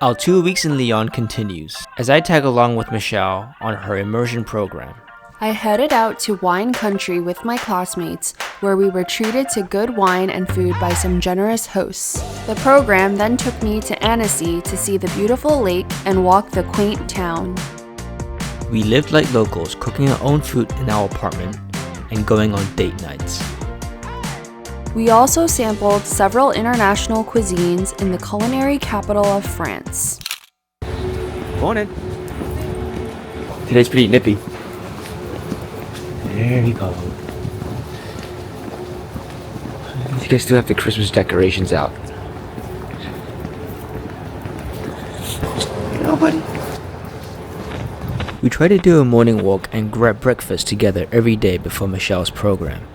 Our 2 weeks in Lyon continues as I tag along with Michelle on her immersion program. I headed out to wine country with my classmates, where we were treated to good wine and food by some generous hosts. The program then took me to Annecy to see the beautiful lake and walk the quaint town. We lived like locals, cooking our own food in our apartment and going on date nights. We also sampled several international cuisines in the culinary capital of France. Morning. Today's pretty nippy. There you go. You guys still have the Christmas decorations out. Nobody. We try to do a morning walk and grab breakfast together every day before Michelle's program.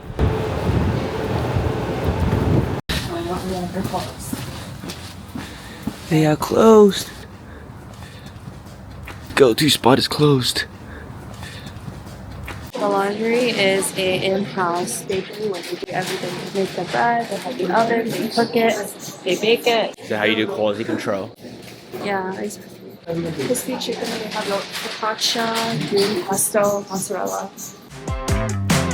They are closed. Go-to spot is closed. The laundry is a in-house bakery where they do everything. They make the bread, they have the oven, they cook it, they bake it. Is that how you do quality control? Yeah, crispy chicken, they have focaccia, green pesto, mozzarella.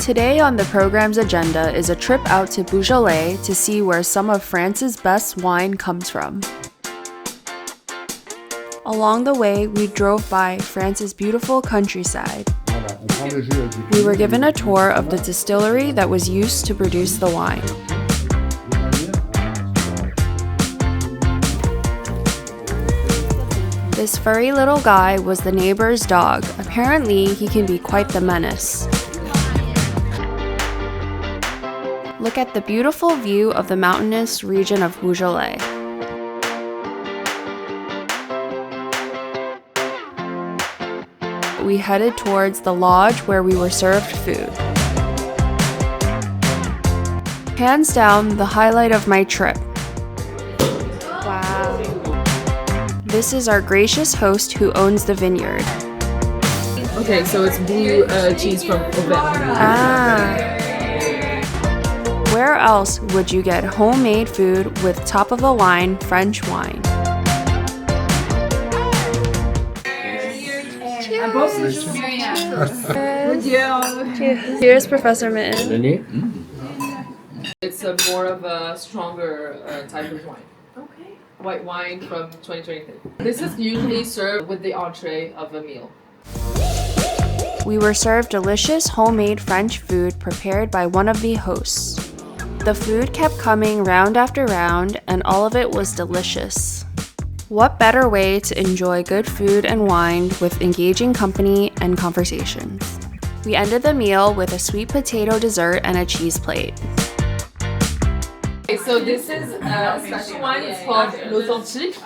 Today on the program's agenda is a trip out to Beaujolais to see where some of France's best wine comes from. Along the way, we drove by France's beautiful countryside. We were given a tour of the distillery that was used to produce the wine. This furry little guy was the neighbor's dog. Apparently, he can be quite the menace. Look at the beautiful view of the mountainous region of Beaujolais. We headed towards the lodge where we were served food. Hands down, the highlight of my trip. Wow. This is our gracious host who owns the vineyard. Okay, so it's blue cheese from Auvergne. Where else would you get homemade food with top-of-the-line French wine? Cheers, Professor Mitten. It's more of a stronger type of wine. Okay. White wine from 2023. This is usually served with the entree of a meal. We were served delicious homemade French food prepared by one of the hosts. The food kept coming round after round, and all of it was delicious. What better way to enjoy good food and wine with engaging company and conversations? We ended the meal with a sweet potato dessert and a cheese plate. Okay, so this is a special wine. It's called L'authentique,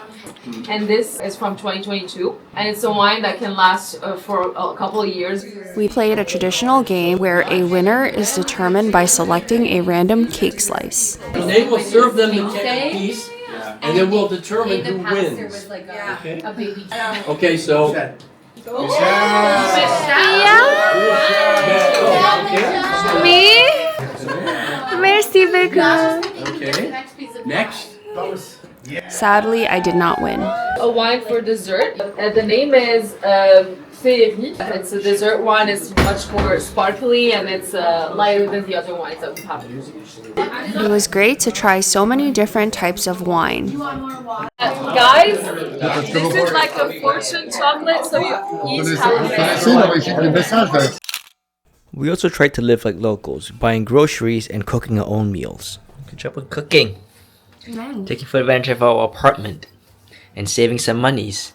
and this is from 2022. And it's a wine that can last for a couple of years. We played a traditional game where a winner is determined by selecting a random cake slice. They will serve them the piece, and then we'll determine who wins. Okay, so. Me? Merci beaucoup. Okay. Next. Sadly, I did not win. A wine for dessert. The name is ferry. It's a dessert wine. It's much more sparkly and it's lighter than the other wines that we have. It was great to try so many different types of wine. Guys, this is like a fortune chocolate, so you each have. We also tried to live like locals, buying groceries and cooking our own meals. Good job with cooking. Taking full advantage of our apartment and saving some monies.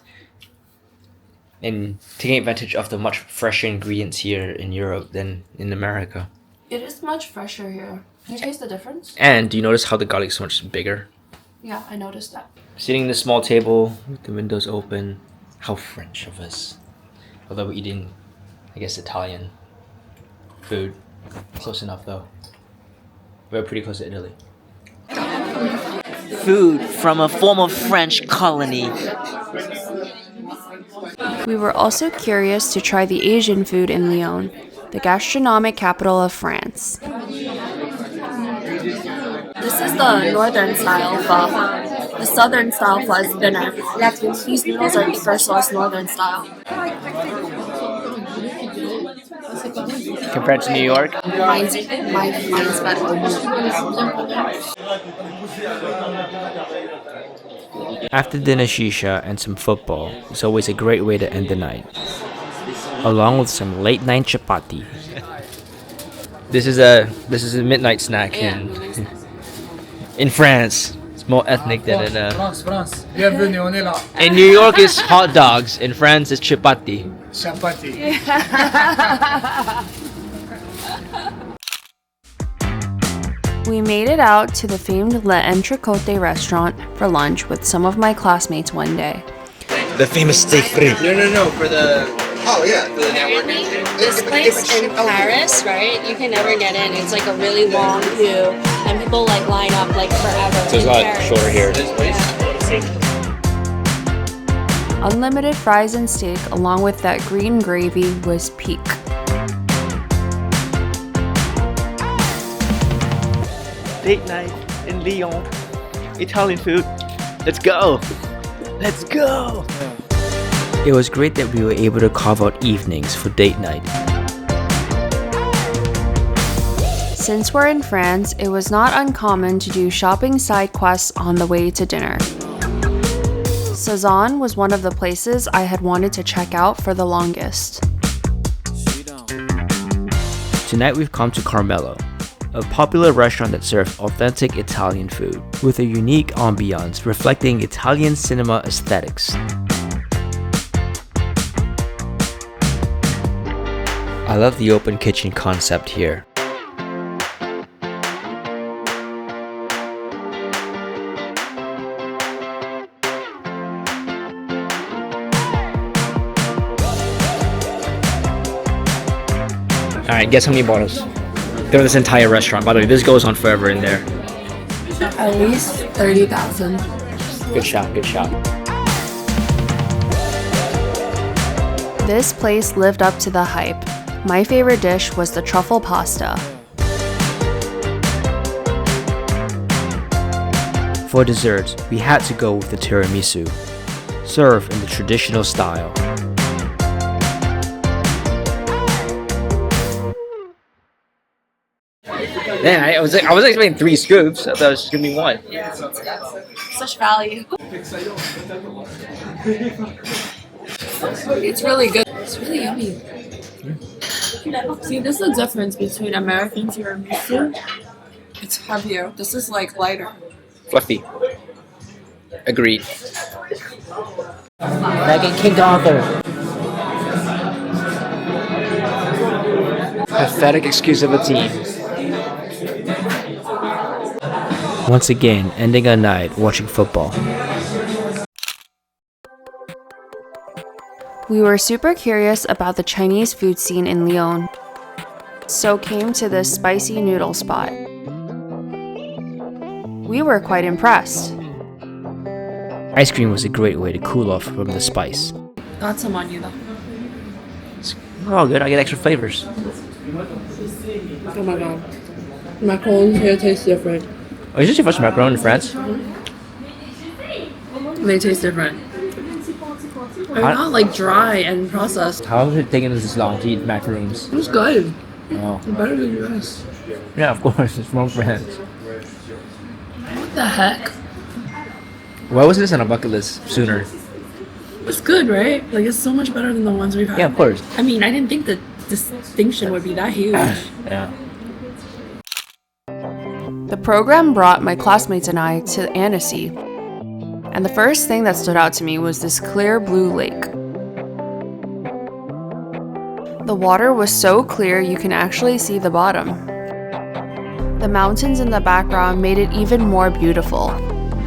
And taking advantage of the much fresher ingredients here in Europe than in America. It is much fresher here. Can you taste the difference? And do you notice how the garlic is so much bigger? Yeah, I noticed that. Sitting in the small table with the windows open. How French of us. Although we're eating, I guess, Italian food. Close enough though. We're pretty close to Italy. Food from a former French colony. We were also curious to try the Asian food in Lyon, the gastronomic capital of France. This is the northern style pho. the southern style was thinner. These noodles are thicker sauce northern style. Compared to New York? Mine's better. After dinner shisha and some football is always a great way to end the night, along with some late night chapati. This is a midnight snack in France. It's more ethnic than in France. Bienvenue, on est là. in New York it's hot dogs. In France it's chapati. Chapati. We made it out to the famed Le Entrecote restaurant for lunch with some of my classmates one day. The famous steak frit. No, for the... Oh, yeah. Apparently, this place in Paris, right? You can never get in. It's like a really long queue, and people like line up like forever. So it's a lot shorter here. Unlimited fries and steak, along with that green gravy, was peak. Date night in Lyon. Italian food. Let's go. Let's go. It was great that we were able to carve out evenings for date night. Since we're in France, it was not uncommon to do shopping side quests on the way to dinner. Cezanne was one of the places I had wanted to check out for the longest. Tonight we've come to Carmelo, a popular restaurant that serves authentic Italian food with a unique ambiance reflecting Italian cinema aesthetics. I love the open kitchen concept here. Alright, guess how many bottles? Through this entire restaurant. By the way, this goes on forever in there. At least 30,000. Good shot, good shot. This place lived up to the hype. My favorite dish was the truffle pasta. For dessert, we had to go with the tiramisu, served in the traditional style. Man, I was expecting 3 scoops. I thought it was just gonna be 1. Yeah, such value. It's really good. It's really yummy. See, this is the difference between American tiramisu. It's heavier. This is like lighter. Fluffy. Agreed. Megan King Arthur. Pathetic excuse of a team. Once again, ending a night watching football. We were super curious about the Chinese food scene in Lyon, so came to this spicy noodle spot. We were quite impressed. Ice cream was a great way to cool off from the spice. Got some on you though. Oh, good. I get extra flavors. Oh my god. Macarons here taste different. Oh, is this your first macaron in France? They taste different. They're not like dry and processed. How has it taken us this long to eat macaroons? It was good. Oh. Better than US. Yeah, of course. It's from France. What the heck? Why was this on a bucket list sooner? It's good, right? Like it's so much better than the ones we've had. Yeah, of course. I mean, I didn't think the distinction would be that huge. Yeah. The program brought my classmates and I to Annecy, and the first thing that stood out to me was this clear blue lake. The water was so clear you can actually see the bottom. The mountains in the background made it even more beautiful.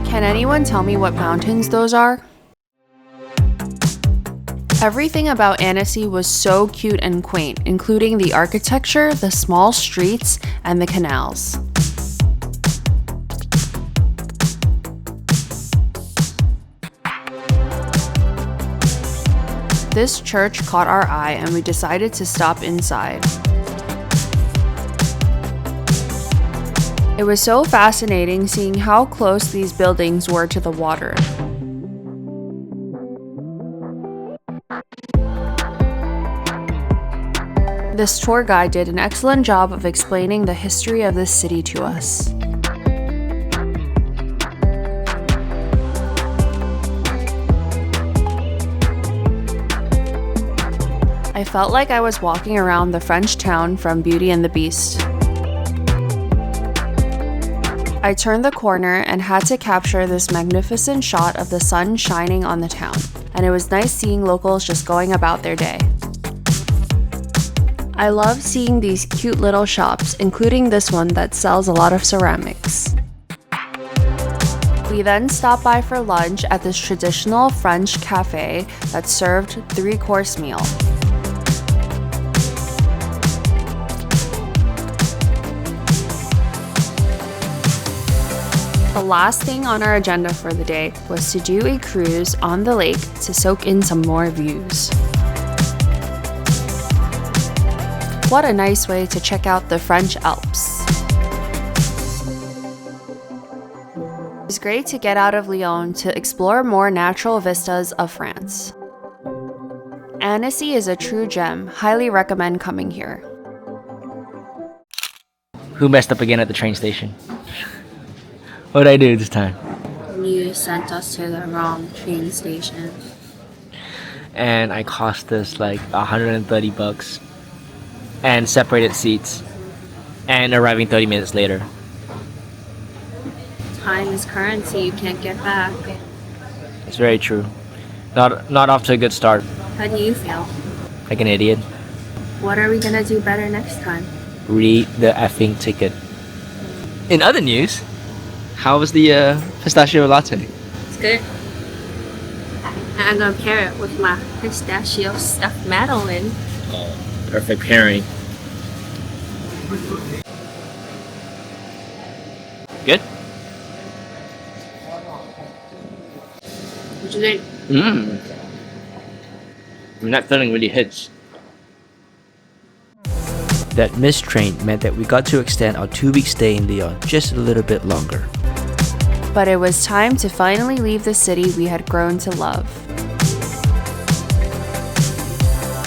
Can anyone tell me what mountains those are? Everything about Annecy was so cute and quaint, including the architecture, the small streets, and the canals. This church caught our eye and we decided to stop inside. It was so fascinating seeing how close these buildings were to the water. This tour guide did an excellent job of explaining the history of this city to us. I felt like I was walking around the French town from Beauty and the Beast. I turned the corner and had to capture this magnificent shot of the sun shining on the town, and it was nice seeing locals just going about their day. I love seeing these cute little shops, including this one that sells a lot of ceramics. We then stopped by for lunch at this traditional French cafe that served 3-course meal. The last thing on our agenda for the day was to do a cruise on the lake to soak in some more views. What a nice way to check out the French Alps. It's great to get out of Lyon to explore more natural vistas of France. Annecy is a true gem. Highly recommend coming here. Who messed up again at the train station? What did I do this time? You sent us to the wrong train station. And I cost us like $130 and separated seats and arriving 30 minutes later. Time is currency, you can't get back. It's very true. Not off to a good start. How do you feel? Like an idiot. What are we gonna do better next time? Read the effing ticket. In other news, how was the pistachio latte? It's good. I'm gonna pair it with my pistachio stuffed Madeline. Oh, perfect pairing. Good? What you think? That feeling really hits. That missed train meant that we got to extend our 2-week stay in Lyon just a little bit longer. But it was time to finally leave the city we had grown to love.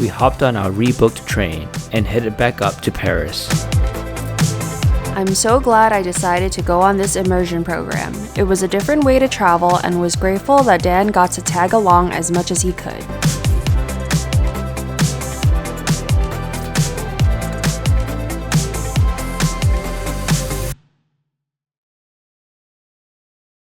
We hopped on our rebooked train and headed back up to Paris. I'm so glad I decided to go on this immersion program. It was a different way to travel and was grateful that Dan got to tag along as much as he could.